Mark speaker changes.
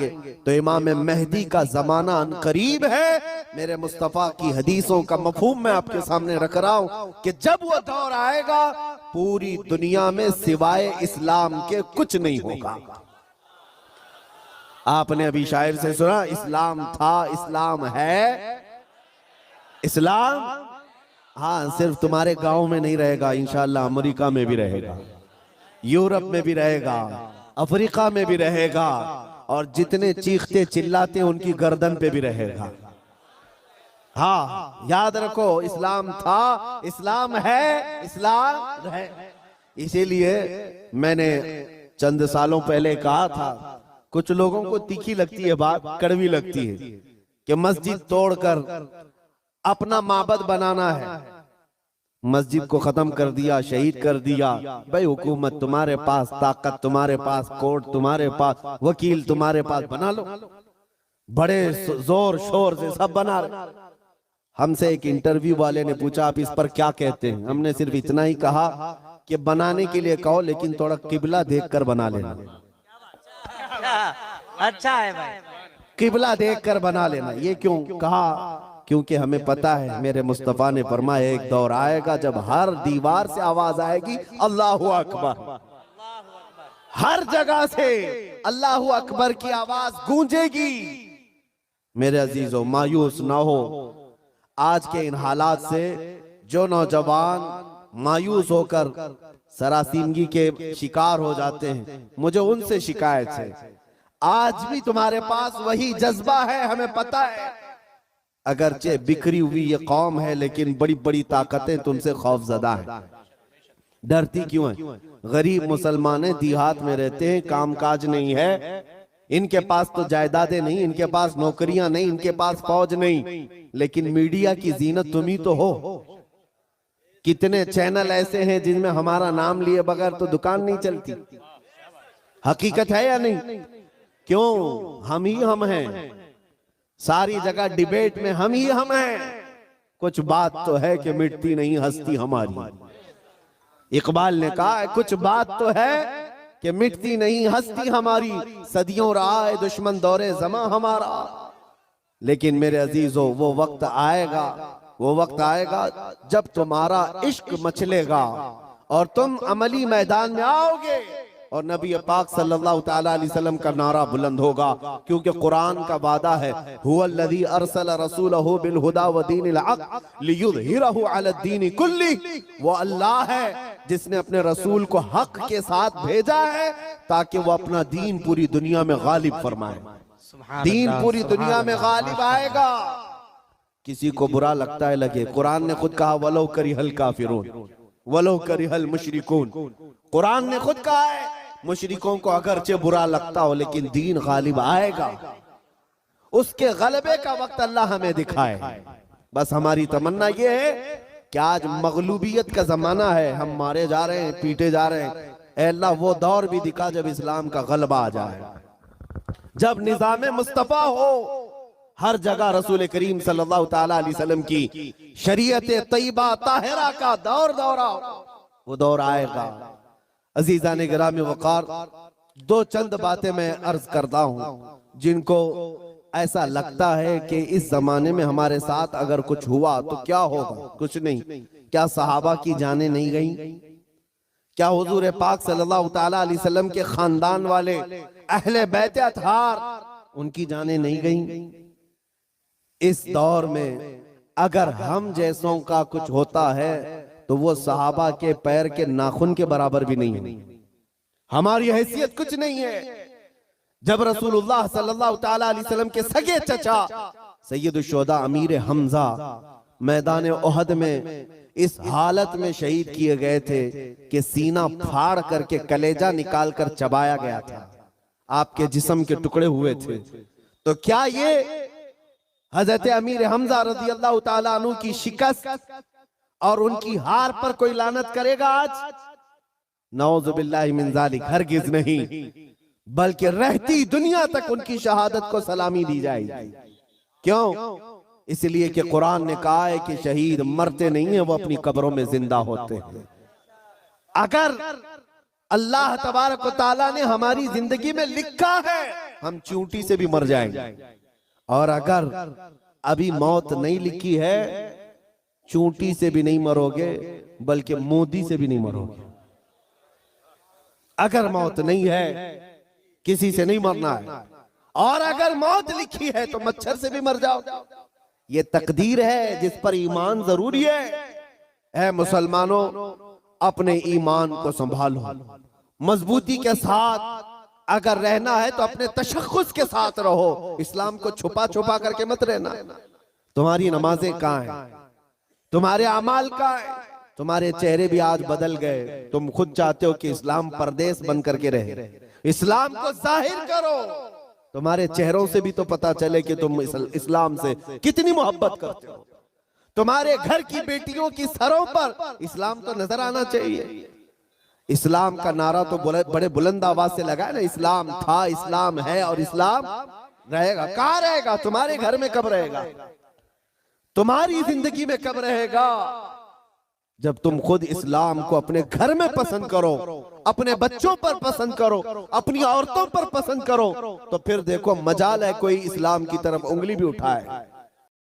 Speaker 1: आएंगे तो इमाम मेहदी का जमाना करीब है। मेरे मुस्तफा की हदीसों का मफहूम मैं आपके सामने रख रहा हूं कि जब वो दौर आएगा पूरी दुनिया में सिवाय इस्लाम के कुछ नहीं होगा। आपने अभी शायर से सुना, इस्लाम था, इस्लाम है। इस्लाम हाँ सिर्फ तुम्हारे गांव में नहीं रहेगा, इंशाअल्लाह अमेरिका में भी रहेगा, यूरोप में भी रहेगा, अफ्रीका में भी रहेगा, और जितने चीखते चिल्लाते उनकी गर्दन पे भी रहेगा। हाँ याद रखो, इस्लाम था, इस्लाम है, इस्लाम है। इसीलिए मैंने चंद सालों पहले कहा था, कुछ लोगों को तीखी लगती है बात, कड़वी लगती है कि मस्जिद तोड़कर अपना माबद बनाना है, मस्जिद को खत्म कर दिया, शहीद कर दिया। भाई हुकूमत तुम्हारे पास, ताकत तुम्हारे पास, कोर्ट तुम्हारे पास, वकील तुम्हारे पास, बना लो, बड़े जोर शोर से सब बना रहे। हमसे एक इंटरव्यू वाले ने पूछा आप इस पर क्या कहते हैं? हमने सिर्फ इतना ही कहा कि बनाने के लिए कहो लेकिन थोड़ा किबला देखकर बना लेना।
Speaker 2: अच्छा है भाई,
Speaker 1: किबला देखकर बना लेना। ये क्यों कहा? क्योंकि हमें पता है मेरे मुस्तफा ने फरमाया एक दौर आएगा जब हर दीवार से आवाज आएगी अल्लाहु अकबर, हर जगह से अल्लाहु अकबर की आवाज गूंजेगी। मेरे अजीजों मायूस ना हो, आज के इन हालात से जो नौजवान मायूस होकर सरासीमगी के शिकार हो जाते हैं, मुझे उनसे शिकायत है, आज भी तुम्हारे पास वही जज्बा है, हमें पता है। अगरचे बिखरी हुई ये कौम है लेकिन बड़ी बड़ी ताकतें तुमसे खौफजदा हैं। डरती क्यों है? गरीब मुसलमान देहात में रहते हैं, कामकाज नहीं है, इनके पास तो जायदादें नहीं, इनके पास नौकरियां नहीं, इनके पास फौज नहीं, लेकिन मीडिया की जीनत तुम ही तो हो। कितने चैनल ऐसे हैं जिनमें हमारा नाम लिए बगैर तो दुकान नहीं चलती। हकीकत है या नहीं? क्यों? हम ही हम हैं, सारी जगह डिबेट में हम ही हम हैं। कुछ बात तो है कि मिटती नहीं हस्ती हमारी। इकबाल ने कहा है कुछ बात तो है कि मिटती नहीं हस्ती हमारी, सदियों रहा है दुश्मन दौरे जमा हमारा। लेकिन मेरे अजीजों वो वक्त आएगा, वो वक्त आएगा जब तुम्हारा इश्क मचलेगा और तुम अमली मैदान में आओगे और नबी पाक सल्लल्लाहु तआला अलैहि वसल्लम का नारा बुलंद होगा। क्योंकि कुरान का वादा है, हुवल्लज़ी अरसल रसूलहु बिल हुदा व दीनिल हक़ लियुज़हिरहु अला दीनि कुल्ली। वो अल्लाह है जिसने अपने रसूल को हक के साथ भेजा है ताकि वो अपना दीन पूरी दुनिया में गालिब फरमाए। दीन पूरी दुनिया में गालिब आएगा। किसी को बुरा लगता है लगे, कुरान ने खुद कहा वलो करिहल काफिरून वलो करिहल मुशरिकून। कुरान ने खुद कहा है मुशरिकों को अगरचे बुरा लगता हो लेकिन दीन गालिब आएगा। उसके गलबे का वक्त अल्लाह हमें दिखाए। बस हमारी तमन्ना ये है कि आज मगलूबियत का जमाना है, हम मारे जा रहे हैं, पीटे जा रहे हैं। ऐ अल्लाह वो दौर भी दिखा जब इस्लाम का गलबा आ जाए, जब निजाम मुस्तफा हो, हर जगह रसूल करीम सल्लल्लाहु तआला अलैहि वसल्लम की शरीयत तैयबा ताहिरा का दौर दौरा, वो दौर आएगा। अजीजान गिरामी वकार, दो चंद बातें मैं अर्ज करता हूं जिनको ऐसा लगता है कि इस जमाने में हमारे साथ अगर कुछ हुआ तो क्या होगा। कुछ नहीं। क्या सहाबा की जानें नहीं गई? क्या हुजूर पाक सल्लल्लाहु तआला अलैहि वसल्लम के खानदान वाले अहले बैत अतहार उनकी जानें नहीं गई? इस दौर में अगर हम जैसों का कुछ होता है तो वो सहाबा के पैर के नाखून के बराबर भी नहीं है। हमारी हैसियत कुछ नहीं है। जब रसूलुल्लाह सल्लल्लाहु तआला अलैहि वसल्लम के सगे चचा सैयद शुहदा अमीर हमजा मैदान ओहद में इस हालत में शहीद किए गए थे कि सीना फाड़ करके कलेजा निकाल कर चबाया गया था, आपके जिस्म के टुकड़े हुए थे, तो क्या ये हजरत अमीर हमजा रज़ी अल्लाह ताला अन्हु की शिकस्त और उनकी हार पर कोई लानत करेगा आज? नऊज़ु बिल्लाहि मिन ज़ालिक, हरगिज़ नहीं, बल्कि रहती दुनिया तक उनकी शहादत को सलामी दी जाएगी। क्यों? इसलिए कि कुरान ने कहा है कि शहीद मरते नहीं है, वो अपनी कब्रों में जिंदा होते हैं। अगर अल्लाह तबारक व तआला ने हमारी जिंदगी में लिखा है हम चींटी से भी मर जाएंगे। और अगर अभी मौत नहीं लिखी है, चींटी से भी नहीं मरोगे, बल्कि मोदी से भी नहीं मरोगे। अगर मौत नहीं है, किसी से नहीं मरना है। और अगर मौत लिखी है तो मच्छर से भी मर जाओ। ये तकदीर है जिस पर ईमान जरूरी है। ऐ मुसलमानों, अपने ईमान को संभालो, मजबूती के साथ अगर रहना है तो अपने तशख्खुस के साथ रहो। इस्लाम को छुपा छुपा करके मत रहना। तुम्हारी नमाजें कहाँ हैं? तुम्हारे अमाल कहाँ हैं? तुम्हारे चेहरे भी आज बदल गए। तुम खुद चाहते हो कि इस्लाम परदेश बन करके रहे। इस्लाम को जाहिर करो। तुम्हारे चेहरों से भी तो पता चले कि तुम इस्लाम से कितनी मोहब्बत करते हो। तुम्हारे घर की बेटियों की सरों पर इस्लाम तो नजर आना चाहिए। इस्लाम का नारा तो बड़े बुलंद आवाज से लगा है ना, इस्लाम था, इस्लाम है और इस्लाम रहेगा। कहाँ रहेगा? तुम्हारे घर में कब रहेगा? तुम्हारी जिंदगी में कब रहेगा? जब तुम खुद इस्लाम को अपने घर में पसंद करो, अपने बच्चों पर पसंद करो, अपनी औरतों पर पसंद करो, तो फिर देखो मजाल है कोई इस्लाम की तरफ उंगली भी उठाए।